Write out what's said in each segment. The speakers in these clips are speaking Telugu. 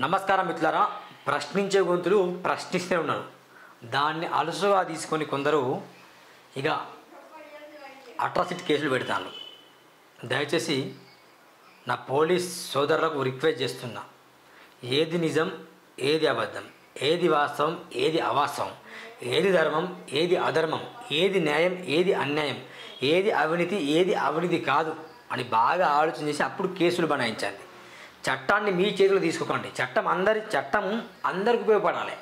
నమస్కారం మిత్రులారా. ప్రశ్నించే గొంతులు ప్రశ్నిస్తూనే ఉన్నారు. దాన్ని అలుసుగా తీసుకొని కొందరు ఇక అట్రాసిటీ కేసులు పెడతాను. దయచేసి నా పోలీస్ సోదరులకు రిక్వెస్ట్ చేస్తున్నా, ఏది నిజం ఏది అబద్ధం, ఏది వాస్తవం ఏది అవాస్తవం, ఏది ధర్మం ఏది అధర్మం, ఏది న్యాయం ఏది అన్యాయం, ఏది అవినీతి ఏది అవినీతి కాదు అని బాగా ఆలోచన చేసి అప్పుడు కేసులు బనాయించండి. చట్టాన్ని మీ చేతిలో తీసుకోకండి. చట్టం అందరికి ఉపయోగపడాలి.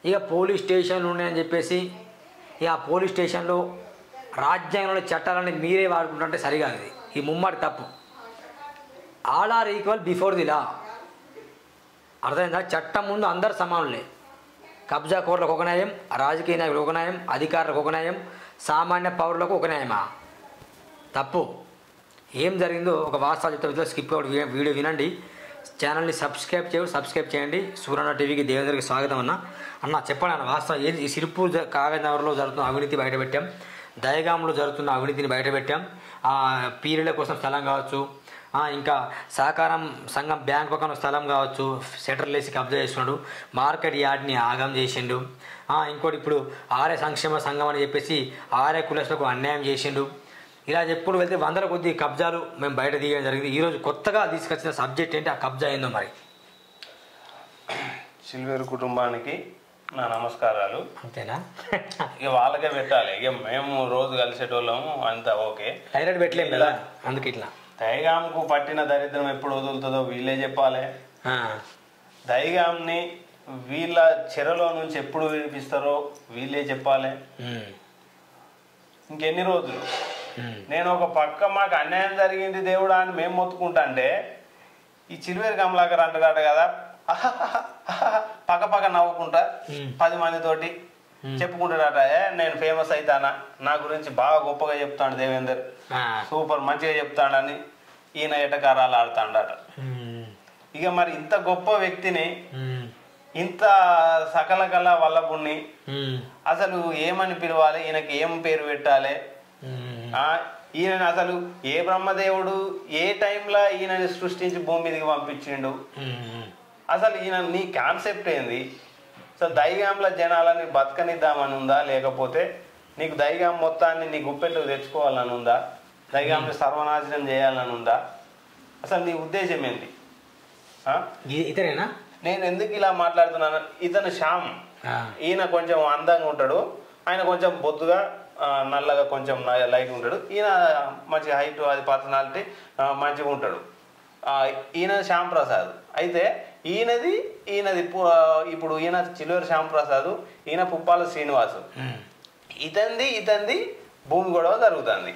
ఇక పోలీస్ స్టేషన్లు ఉన్నాయని చెప్పేసి ఇక ఆ పోలీస్ స్టేషన్లో రాజ్యాంగంలో చట్టాలని మీరే వాడుకుంటుంటే సరికాదు. ఈ ముమ్మాటి తప్పు. All are equal before the law. అర్థమైందా? చట్టం ముందు అందరు సమానులే. కబ్జా కోర్లకు ఒక న్యాయం, రాజకీయ నాయకులకు ఒక న్యాయం, అధికారులకు ఒక న్యాయం, సామాన్య పౌరులకు ఒక న్యాయమా? తప్పు. ఏం జరిగిందో ఒక వాస్తవాలు చెప్తే స్కిప్ వీడియో వినండి. ఛానల్ని సబ్స్క్రైబ్ చేయండి. సూర్యన్న టీవీకి దేవేంద్రకి స్వాగతం. అన్న చెప్పండి అన్న వాస్తవం ఏది? ఈ సిరిపూర్ కాగజ్నగర్లో జరుగుతున్న అవినీతి బయటపెట్టాం, దయగాంలో జరుగుతున్న అవినీతిని బయటపెట్టాం. పీరియడ్ల కోసం స్థలం కావచ్చు, ఇంకా సహకారం సంఘం బ్యాంక్ పక్కన స్థలం కావచ్చు, షట్టర్లు వేసి కబ్జా చేస్తున్నాడు, మార్కెట్ యార్డ్ని ఆగం చేసిండు. ఇంకోటి ఇప్పుడు ఆర్య సంక్షేమ సంఘం అని చెప్పేసి ఆర్య కులస్తులకు అన్యాయం చేసిండు. ఇలా చెప్పుకుంటూ వెళ్తే వందల కొద్ది కబ్జాలు మేము బయట తీయడం జరిగింది. ఈరోజు కొత్తగా తీసుకొచ్చిన సబ్జెక్ట్ ఏంటి? ఆ కబ్జా ఏందో మరి. సిల్వేరు కుటుంబానికి నా నమస్కారాలు. అంతేనా? ఇక వాళ్ళకే పెట్టాలి. ఇక మేము రోజు కలిసేటోళ్ళము అంతా ఓకే. డైరెక్ట్ పెట్టలేము కదా, అందుకు ఇట్లా. దైగాంకు పట్టిన దరిద్రం ఎప్పుడు వదులుతుందో వీళ్ళే చెప్పాలి. దైగాంని వీళ్ళ చెరలో నుంచి ఎప్పుడు విడిపిస్తారో వీళ్ళే చెప్పాలి. ఇంకెన్ని రోజులు? నేను ఒక పక్క మాకు అన్యాయం జరిగింది దేవుడా అని మేము మొత్తుకుంటా అంటే ఈ చిలువేరు కమలాకర్ అంటాడు కదా, పక్క నవ్వుకుంటా 10 మందితోటి చెప్పుకుంటాడట, నేను ఫేమస్ అవుతానా, నా గురించి బాగా గొప్పగా చెప్తాడు దేవేందర్, సూపర్ మంచిగా చెప్తాడని ఈయన ఎటకారాలు ఆడుతాడట. ఇక మరి ఇంత గొప్ప వ్యక్తిని, ఇంత సకల కళ వల్లభుణ్ణి అసలు ఏమని పిలవాలి, ఈయనకి ఏం పేరు పెట్టాలి? ఈయన అసలు ఏ బ్రహ్మదేవుడు ఏ టైంలో ఈయనని సృష్టించి భూమి మీదకి పంపించిండు? అసలు ఈయన నీ కాన్సెప్ట్ ఏంది? సో దైగాంలో జనాలని బతకనిద్దామని ఉందా, లేకపోతే నీకు దైగాం మొత్తాన్ని నీ గుప్పెట్లకు తెచ్చుకోవాలని ఉందా, దైగాంని సర్వనాశనం చేయాలని ఉందా? అసలు నీ ఉద్దేశం ఏంటి? ఇతనేనా? నేను ఎందుకు ఇలా మాట్లాడుతున్నాను? ఇతను శ్యామ్. ఈయన కొంచెం అందంగా ఉంటాడు, ఆయన కొంచెం బొద్దుగా నల్లగా కొంచెం లైట్ ఉంటాడు. ఈయన మంచి హైట్, అది పర్సనాలిటీ మంచిగా ఉంటాడు. ఈయన శ్యామ్ ప్రసాద్. అయితే ఈయనది ఇప్పుడు ఈయన చిలువేరు శ్యామ్ ప్రసాద్, ఈయన పుప్పాల శ్రీనివాసు. ఇతంది భూమి గొడవ జరుగుతుంది.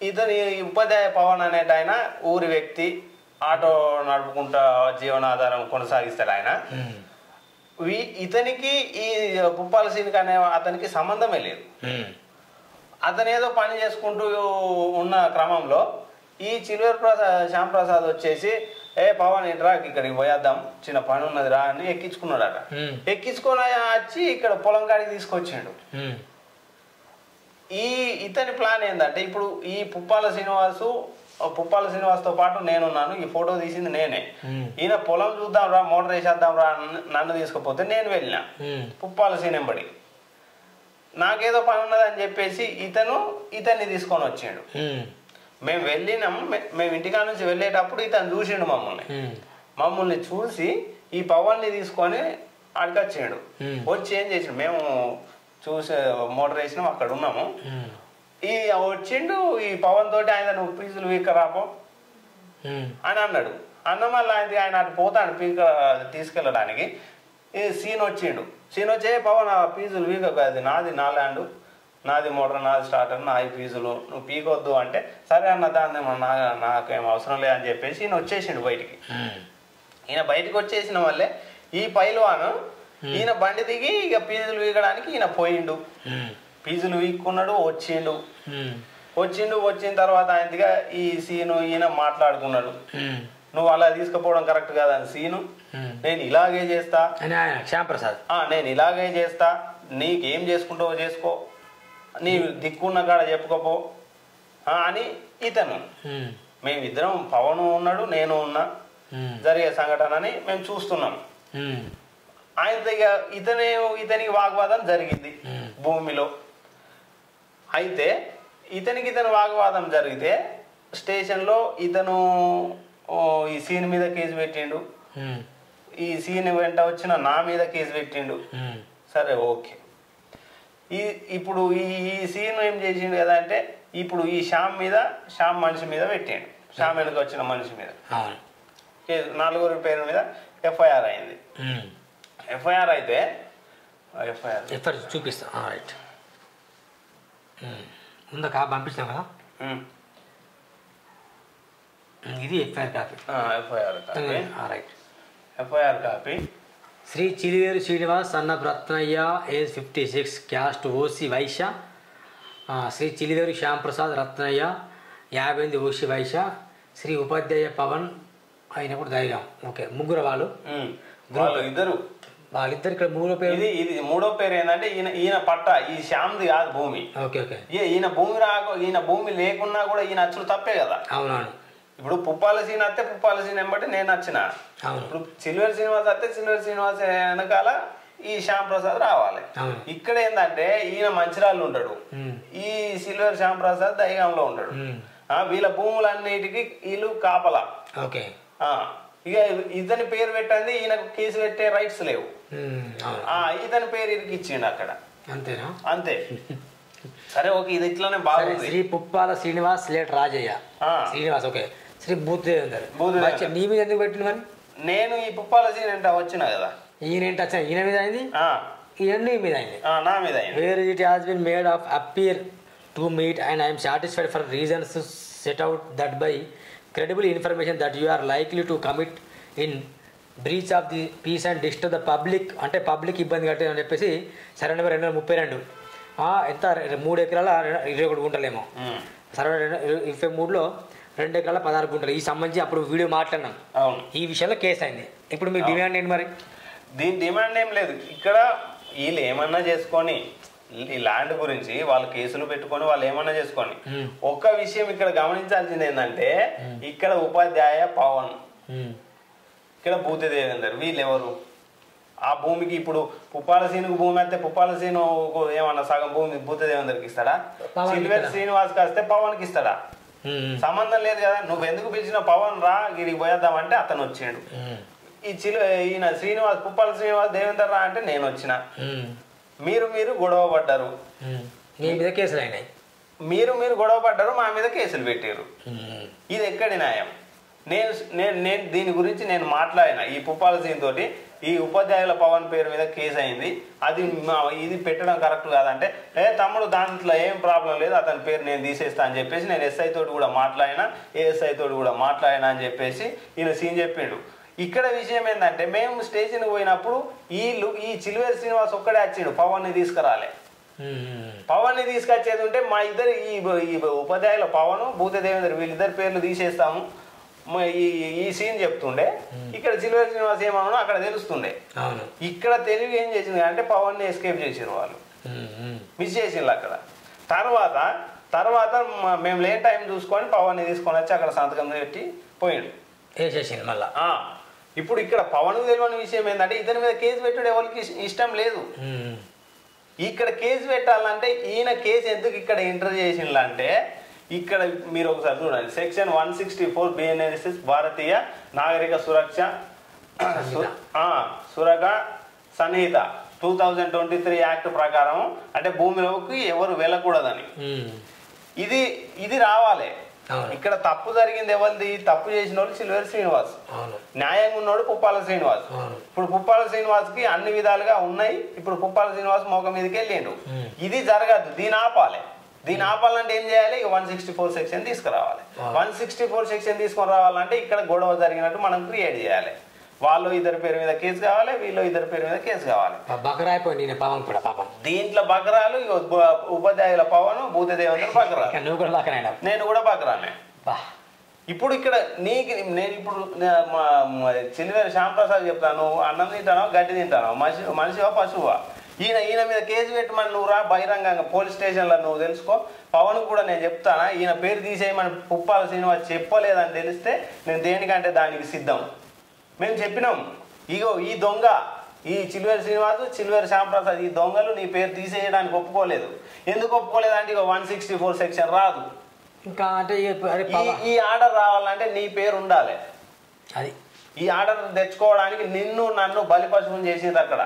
ఇతని ఉపాధ్యాయ పవన్ అనేట ఆయన ఊరి వ్యక్తి, ఆటో నడుపుకుంటా జీవనాధారం కొనసాగిస్తాడు ఆయన. ఇతనికి ఈ పుప్పాల సీనికి అనే అతనికి సంబంధమే లేదు. అతను ఏదో పని చేసుకుంటూ ఉన్న క్రమంలో ఈ చిలువేరు శ్యామ్ ప్రసాద్ వచ్చేసి, పవన్ ఏంట్రా ఇక్కడికి పోయేద్దాం, చిన్న పని ఉన్నది రా అని ఎక్కించుకున్నాడట. ఎక్కించుకొని వచ్చి ఇక్కడ పొలం కాడికి తీసుకొచ్చిండు. ఇతని ప్లాన్ ఏంటంటే, ఇప్పుడు ఈ పుప్పాల శ్రీనివాస్తో పాటు నేనున్నాను, ఈ ఫోటో తీసింది నేనే. ఈయన పొలం చూద్దాం రా, మోటార్ వేసేద్దాం రా నన్ను తీసుకుపోతే నేను వెళ్ళినా పుప్పాల సీనెంబడి. నాకేదో పని ఉన్నదని చెప్పేసి ఇతన్ని తీసుకొని వచ్చిండు. మేము వెళ్ళినాం. మేము ఇంటికా నుంచి వెళ్ళేటప్పుడు ఇతను చూసిండు మమ్మల్ని చూసి ఈ పవన్ని తీసుకొని ఆడికి వచ్చిండు. వచ్చి ఏం చేసిండు, మేము చూసి మోటార్ వేసినాం, అక్కడ ఉన్నాము. వచ్చిండు ఈ పవన్ తోటి, ఆయన నువ్వు ఫీజులు వీకరాపో అని అన్నాడు. అన్న మళ్ళీ ఆయన అటు పోతాడు తీసుకెళ్ళడానికి. ఈ సీన్ వచ్చే పవన్ ఫీజులు వీక, అది నా ల్యాండ్, నాది మోటార్, నాది స్టార్టర్, నాది ఫీజులు, నువ్వు పీకొద్దు అంటే, సరే అన్న దాన్ని నాకేం అవసరం లేదని చెప్పేసి ఈయన వచ్చేసిండు బయటికి. ఈయన బయటకు వచ్చేసిన వల్లే ఈ పైల్వాను ఈయన బండి దిగి ఇక ఫీజులు వీకడానికి ఈయన పోయిండు. ఫీజులు వీక్కున్నాడు, వచ్చిన తర్వాత ఆయనగా ఈ సీను ఈయన మాట్లాడుకున్నాడు. నువ్వు అలా తీసుకుపోవడం కరెక్ట్ కాదని సీను, నేను ఇలాగే చేస్తా, శ్యాంప్రసాద్ నేను ఇలాగే చేస్తా, నీకేం చేసుకుంటావో చేసుకో, నీ దిక్కున్న కాడ చెప్పుకోపో అని ఇతను. మేమిద్దరం, పవన్ ఉన్నాడు, నేను ఉన్నా, జరిగే సంఘటన అని మేము చూస్తున్నాం. ఆయనతో ఇతనికి వాగ్వాదం జరిగింది భూమిలో. అయితే ఇతను వాగ్వాదం జరిగితే స్టేషన్లో ఇతను ఈ సీన్ మీద కేసు పెట్టిండు, ఈ సీన్ వెంట వచ్చిన నా మీద కేసు పెట్టిండు. సరే ఓకే. ఇప్పుడు ఈ సీన్ ఏం చేసిండు కదా అంటే ఇప్పుడు ఈ శ్యామ్ మనిషి మీద పెట్టిండు, శ్యామ్ వెనుక వచ్చిన మనిషి మీద కేసు 4 పేరు మీద ఎఫ్ఐఆర్ అయింది. ఎఫ్ఐఆర్ అయితే ఎఫ్ఐఆర్ చూపిస్తా. రైట్, ముందు పంపిస్తాం కదా, ఇది FIR copy. Right, FIR copy. Shri Chiluveru Srinivas son Ratnaiah age 56, caste OC Vaishya. Shri Chiluveru Shyamprasad Ratnaiah 58 OC Vaishya. Shri Upadhyaya Pavan ఆయన కూడా ధైర్యం. ఓకే, ముగ్గురు వాళ్ళిద్దరు ఇక్కడ మూడో పేరు. ఇది మూడో పేరు ఏంటంటే ఈయన పట్ట ఈ శ్యామ్ది కాదు భూమి. ఓకే ఓకే, ఈయన భూమి లేకున్నా కూడా ఈయన అచ్చులు తప్పే కదా. అవునవును. ఇప్పుడు పుప్పాల సీన్ వస్తే పుప్పాల సీన్ వెంబడి నేను వచ్చిన. ఇప్పుడు చిల్వేరు శ్రీనివాస్ వస్తే చిల్వేరు శ్రీనివాస్ వెనకాల ఈ శ్యామ్ ప్రసాద్ రావాలి. ఇక్కడ ఏంటంటే ఈయన మంచిరాళ్ళు ఉంటాడు, ఈ సిల్వేరు శ్యామ్ ప్రసాద్ దైగంలో ఉంటాడు. వీళ్ళ భూములన్నిటికీ వీళ్ళు కాపలా. ఓకే, ఇక ఇతని పేరు పెట్టండి, ఈయనకు కేసు పెట్టే రైట్స్ లేవు. ఇతని పేరు ఇరికి ఇచ్చిండు అక్కడ. అంతేనా? అంతే. సరే ఓకే, ఇది ఇట్లానే బాగుంది. శ్రీ పుప్పాల శ్రీనివాస్ లేట్ రాజయ్య శ్రీనివాస్. ఓకే, శ్రీ భూతదేవేందర్. నీ మీద ఎందుకు పెట్టింది మరి? నేను ఈ పుప్పాల సీన్ ఏంట వచ్చినా కదా, ఈయన వచ్చా, ఈయన మీద అయింది, ఈయన నీ మీద అయింది, నా మీద అయింది. Where it has been made of appear to meet and I'm satisfied for reasons set out that by credible information that you are likely to commit in breach of the peace and disturb the public. అంటే పబ్లిక్ ఇబ్బంది కట్టేది అని చెప్పేసి సర్వే నెంబర్ 232 ఎంత 3 ఎకరాల 21 గుంటలేమో, సర్వే 23లో 2 ఎకరాల 16 గుంటలు ఈ సంబంధించి అప్పుడు వీడియో మాట్లాడినాం. ఈ విషయంలో కేసు అయింది. ఇప్పుడు మీ డిమాండ్ ఏంటి మరి? దీని డిమాండ్ ఏం లేదు. ఇక్కడ వీళ్ళు ఏమన్నా చేసుకొని ఈ ల్యాండ్ గురించి వాళ్ళు కేసులు పెట్టుకొని వాళ్ళు ఏమన్నా చేసుకొని, ఒక్క విషయం ఇక్కడ గమనించాల్సింది ఏంటంటే ఇక్కడ ఉపాధ్యాయ పవన్, ఇక్కడ భూతదేవేందర్, వీళ్ళు ఎవరు? ఆ భూమికి ఇప్పుడు పుప్పాల సీనుకు భూమి అయితే పుప్పాల సీను ఏమన్నా సగం భూమి భూతదేవేందర్కి ఇస్తాడా? సిల్వేరు శ్రీనివాస్కి వస్తే పవన్కి ఇస్తాడా? సంబంధం లేదు కదా. నువ్వు ఎందుకు పిలిచిన పవన్ రా గిరికి పోయేద్దామంటే అతను వచ్చిండు. ఈయన శ్రీనివాస్ పుప్పాల శ్రీనివాస్ దేవేందర్ రా అంటే నేను వచ్చిన. మీరు గొడవ పడ్డారు, కేసులు అయినాయి. మీరు గొడవ పడ్డారు, మా మీద కేసులు పెట్టారు. ఇది ఎక్కడి న్యాయం? నేను దీని గురించి నేను మాట్లాడిన ఈ పుప్పాల సీన్ తోటి ఈ ఉపాధ్యాయుల పవన్ పేరు మీద కేసు అయింది, ఇది పెట్టడం కరెక్ట్ కాదంటే తమ్ముడు దాంట్లో ఏం ప్రాబ్లం లేదు, అతని పేరు నేను తీసేస్తా అని చెప్పేసి నేను ఎస్ఐ తోటి కూడా మాట్లాడినా, ఏఎస్ఐ తోటి కూడా మాట్లాడినా అని చెప్పేసి ఈయన సీన్ చెప్పిండు. ఇక్కడ విషయం ఏంటంటే మేము స్టేషన్కి పోయినప్పుడు ఈ చిల్వేరు శ్రీనివాస్ ఒక్కడే వచ్చిండు, పవన్ని తీసుకురాలే. పవన్ని తీసుకొచ్చేది ఉంటే మా ఇద్దరు ఈ ఉపాధ్యాయుల పవన్ భూతదేవేందర్ వీళ్ళిద్దరు పేర్లు తీసేస్తాము ఈ సీన్ చెప్తుండే. ఇక్కడ చిల్వేరు శ్రీనివాస్ ఏమన్నా అక్కడ తెలుస్తుండే. ఇక్కడ తెలివి ఏం చేసింది అంటే పవన్ని ఎస్కేప్ చేసారు వాళ్ళు, మిస్ చేసిండ్రు అక్కడ. తర్వాత మేము లేట్ టైం చూసుకొని పవన్ని తీసుకొని వచ్చి అక్కడ సంతకం పెట్టి పోయిండు. మళ్ళా ఇప్పుడు ఇక్కడ పవన్ తెలియని విషయం ఏంటంటే ఇతని మీద కేసు పెట్టడం ఎవరికి ఇష్టం లేదు. ఇక్కడ కేసు పెట్టాలంటే ఈయన కేసు ఎందుకు ఇక్కడ ఎంటర్ చేసిందంటే ఇక్కడ మీరు ఒకసారి చూడండి, సెక్షన్ 164 BNSS భారతీయ నాగరిక సురక్ష సంహిత 2023 యాక్ట్ ప్రకారం అంటే భూమిలోకి ఎవరు వెళ్ళకూడదని ఇది రావాలి. ఇక్కడ తప్పు జరిగింది ఎవరిది? తప్పు చేసిన వాళ్ళు చిల్వేరు శ్రీనివాస్, న్యాయంగా ఉన్నోడు పుప్పాల శ్రీనివాస్. ఇప్పుడు పుప్పాల శ్రీనివాస్ కి అన్ని విధాలుగా ఉన్నాయి. ఇప్పుడు పుప్పాల శ్రీనివాస్ మోక మీదకి వెళ్ళిండు. ఇది జరగద్దు, దీని ఆపాలంటే ఏం చేయాలి? 164 సెక్షన్ తీసుకురావాలి. 164 సెక్షన్ తీసుకొని రావాలంటే ఇక్కడ గొడవ జరిగినట్టు మనం క్రియేట్ చేయాలి. వాళ్ళు ఇద్దరి పేరు మీద కేసు కావాలి, వీళ్ళు ఇద్దరి పేరు మీద కేసు కావాలి. దీంట్లో బకరాలు ఉపాధ్యాయుల పవన్ భూతదేవేందర్ బకరా, నేను కూడా బకరానే. ఇప్పుడు ఇక్కడ నేను ఇప్పుడు చిల్వేరు శ్యాంప్రసాద్ చెప్తాను, అన్నం తింటానో గడ్డి తింటానో, మనిషివా పశువా? ఈయన మీద కేసు పెట్టమని నువ్వు రా బహిరంగంగా పోలీస్ స్టేషన్లో నువ్వు తెలుసుకో. పవన్ కూడా నేను చెప్తానా, ఈయన పేరు తీసేయమని పుప్పాల శ్రీనివాస్ చెప్పలేదని తెలిస్తే నేను దేనికంటే దానికి సిద్ధం. మేము చెప్పినాం, ఇగో ఈ దొంగ, ఈ చిలువేరు శ్రీనివాస్, చిలువేరు శ్యాంప్రసాద్, ఈ దొంగలు నీ పేరు తీసేయడానికి ఒప్పుకోలేదు. ఎందుకు ఒప్పుకోలేదు అంటే ఇగో 164 సెక్షన్ రాదు. ఇంకా అంటే ఈ ఆర్డర్ రావాలంటే నీ పేరు ఉండాలి. అది ఈ ఆర్డర్ తెచ్చుకోవడానికి నన్ను బలిపశువుని చేసింది అక్కడ.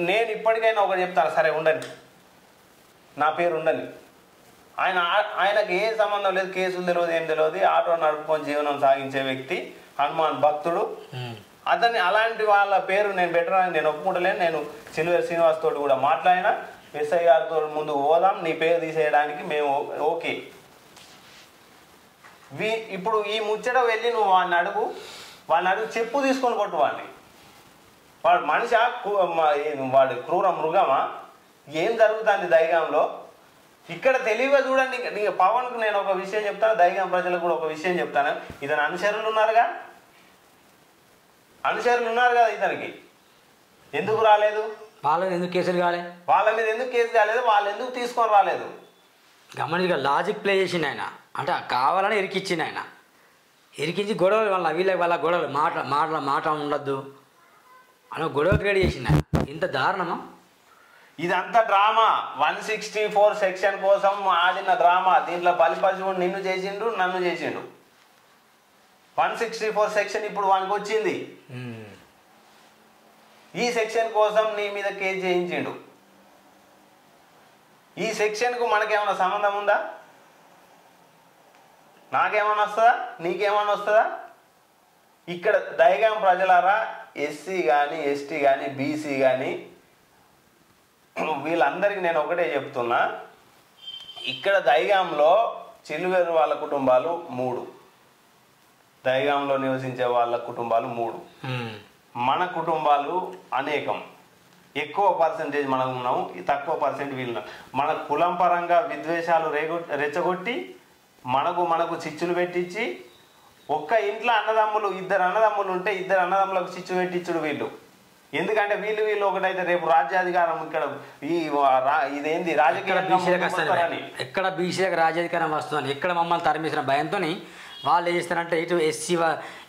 నేను ఇప్పటికైనా ఒకటి చెప్తాను, సరే ఉండని, నా పేరు ఉండని. ఆయనకి ఏ సంబంధం లేదు, కేసులు తెలియదు, ఏం తెలియదు, ఆటో నడుపుకొని జీవనం సాగించే వ్యక్తి, హనుమాన్ భక్తుడు. అతన్ని అలాంటి వాళ్ళ పేరు నేను పెట్టడానికి నేను ఒప్పుకుంటలేను. నేను చిలువేరు శ్రీనివాస్ తోటి కూడా మాట్లాడినా, ఎస్ఐ గారితో ముందుకు పోదాం, నీ పేరు తీసేయడానికి మేము ఓకే. ఇప్పుడు ఈ ముచ్చట వెళ్ళి నువ్వు వాడిని అడుగు చెప్పు తీసుకొని కొట్టు వాడిని. వాడు మనిషి, వాడు క్రూర మృగమా? ఏం జరుగుతుంది దైగాంలో? ఇక్కడ తెలివిగా చూడండి. పవన్కు నేను ఒక విషయం చెప్తాను, దైగాం ప్రజలకు కూడా ఒక విషయం చెప్తాను. ఇతని అనుచరులు ఉన్నారు కదా ఇతనికి. ఎందుకు రాలేదు? వాళ్ళ మీద ఎందుకు కేసులు కాలేదు? వాళ్ళు ఎందుకు తీసుకొని రాలేదు? గమనించగా లాజిక్ ప్లే చేసిండు ఆయన. అంటే కావాలని ఇరికిచ్చిండు ఆయన. ఇరికించి గొడవలు వాళ్ళ గొడవలు మాట ఉండద్దు అని గొడవ క్రియేట్ చేసిండు ఆయన. ఇంత దారుణమా? ఇదంతా డ్రామా. 164 సెక్షన్ కోసం ఆడిన డ్రామా. దీంట్లో బలిపశువుడు నిన్ను చేసిండు, నన్ను చేసిండు. 164 సెక్షన్ ఇప్పుడు వానికి వచ్చింది. ఈ సెక్షన్ కోసం నీ మీద కేసు చేయించిండు. ఈ సెక్షన్కు మనకేమైనా సంబంధం ఉందా? నాకేమైనా వస్తుందా? నీకేమైనా వస్తుందా? ఇక్కడ దైగాం ప్రజలారా, ఎస్సీ కానీ, ఎస్టీ కానీ, బీసీ కానీ, వీళ్ళందరికీ నేను ఒకటే చెప్తున్నా. ఇక్కడ దైగాంలో చిలువేరు వాళ్ళ కుటుంబాలు 3, దైగాంలో నివసించే వాళ్ళ కుటుంబాలు 3, మన కుటుంబాలు అనేకం. ఎక్కువ పర్సెంటేజ్ మనం ఉన్నాం, తక్కువ పర్సెంట్ వీళ్ళు. మన కులం పరంగా విద్వేషాలు రెచ్చగొట్టి మనకు చిచ్చులు పెట్టించి, ఒక్క ఇంట్లో ఇద్దరు అన్నదమ్ములు ఉంటే ఇద్దరు అన్నదమ్ములకు చిచ్చు పెట్టించుడు వీళ్ళు. ఎందుకంటే వీళ్ళు ఒకటైతే రేపు రాజ్యాధికారం ఇక్కడ ఇదేంది రాజకీయ ఎక్కడ బీసీలకు రాజ్యాధికారం వస్తుందని, ఎక్కడ మమ్మల్ని తరిమేసిన భయంతో వాళ్ళు ఏం చేస్తారంటే ఇటు ఎస్సీ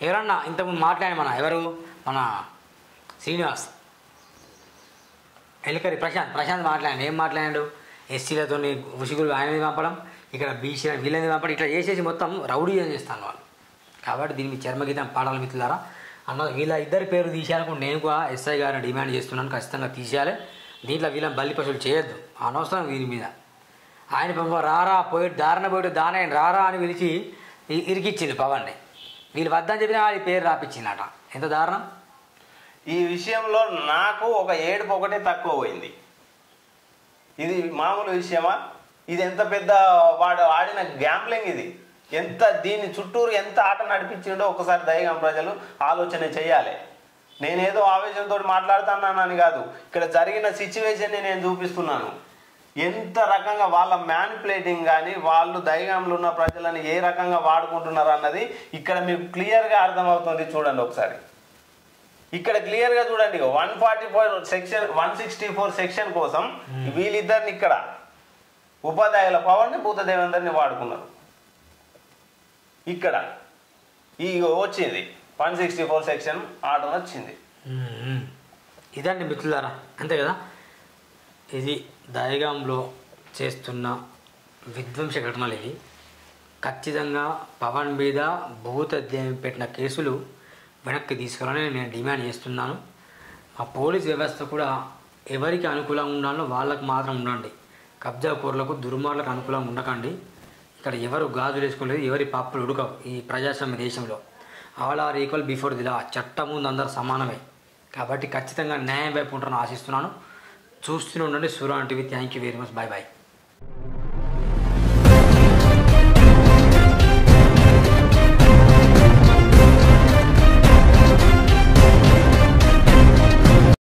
ఎవరన్నా ఇంతకుముందు మాట్లాడి ఎవరు మన శ్రీనివాస్ ఎలికరి ప్రశాంత్ మాట్లాడాడు. ఏం మాట్లాడాడు? ఎస్సీలతో ఉసిగులు ఆయనది పంపడం, ఇక్కడ బీసీ వీళ్ళని పంపడం, ఇట్లా చేసేసి మొత్తం రౌడీ చేస్తాను వాళ్ళు. కాబట్టి దీన్ని చర్మగీతం పాడాలి మిత్రులారా. వీళ్ళ ఇద్దరి పేరు తీసేయాలనుకుంటే నేను కూడా ఎస్ఐ గారిని డిమాండ్ చేస్తున్నాను, ఖచ్చితంగా తీసేయాలి. దీంట్లో వీళ్ళని బల్లి పశువులు చేయొద్దు, అనవసరం వీరి మీద. ఆయన రారా దారిన పోయి దానయ్య రారా అని పిలిచి ఇరికిచ్చింది పవన్ని. వీళ్ళు వద్దని చెప్పినా వాళ్ళ పేరు రాపించిందట. ఎంత దారుణం! ఈ విషయంలో నాకు ఒక ఏడుపు ఒకటే తక్కువ పోయింది. ఇది మామూలు విషయమా? ఇది ఎంత పెద్ద వాడు ఆడిన గ్యాంప్లింగ్. ఇది దీని చుట్టూరు ఎంత ఆట నడిపించిండో ఒకసారి దైగాం ప్రజలు ఆలోచన చేయాలి. నేనేదో ఆవేశంతో మాట్లాడుతున్నానని కాదు, ఇక్కడ జరిగిన సిచ్యువేషన్ని నేను చూపిస్తున్నాను. ఎంత రకంగా వాళ్ళ మ్యానిపులేటింగ్ కానీ, వాళ్ళు దైగాంలో ఉన్న ప్రజలను ఏ రకంగా వాడుకుంటున్నారు అన్నది ఇక్కడ మీకు క్లియర్గా అర్థమవుతుంది. చూడండి ఒకసారి, ఇక్కడ క్లియర్గా చూడండి. 144 సెక్షన్ 164 సెక్షన్ కోసం వీళ్ళిద్దరిని ఇక్కడ ఉపాధ్యాయుల పవన్ని భూతదేవేందర్ని వాడుకున్నారు. ఇక్కడ వచ్చింది 164 సెక్షన్ ఆర్డర్ వచ్చింది. ఇదండి మిత్రులారా, అంతే కదా. ఇది దైగాంలో చేస్తున్న విధ్వంస ఘటనలు. ఇవి ఖచ్చితంగా పవన్ మీద భూతదేవం పెట్టిన కేసులు వెనక్కి తీసుకురావాలని నేను డిమాండ్ చేస్తున్నాను. మా పోలీస్ వ్యవస్థ కూడా ఎవరికి అనుకూలంగా ఉండాలో వాళ్ళకు మాత్రం ఉండండి. కబ్జా కూరలకు దుర్మార్లకు అనుకూలంగా ఉండకండి. ఇక్కడ ఎవరు గాజులు వేసుకోలేదు, ఎవరి పాపలు ఉడకవు. ఈ ప్రజాస్వామ్య దేశంలో all are equal before the law, చట్టం ముందు అందరూ సమానమే. కాబట్టి ఖచ్చితంగా న్యాయం వైపు ఉంటారని ఆశిస్తున్నాను. చూస్తూనే ఉండండి Suman TV. Thank you very much. Bye bye.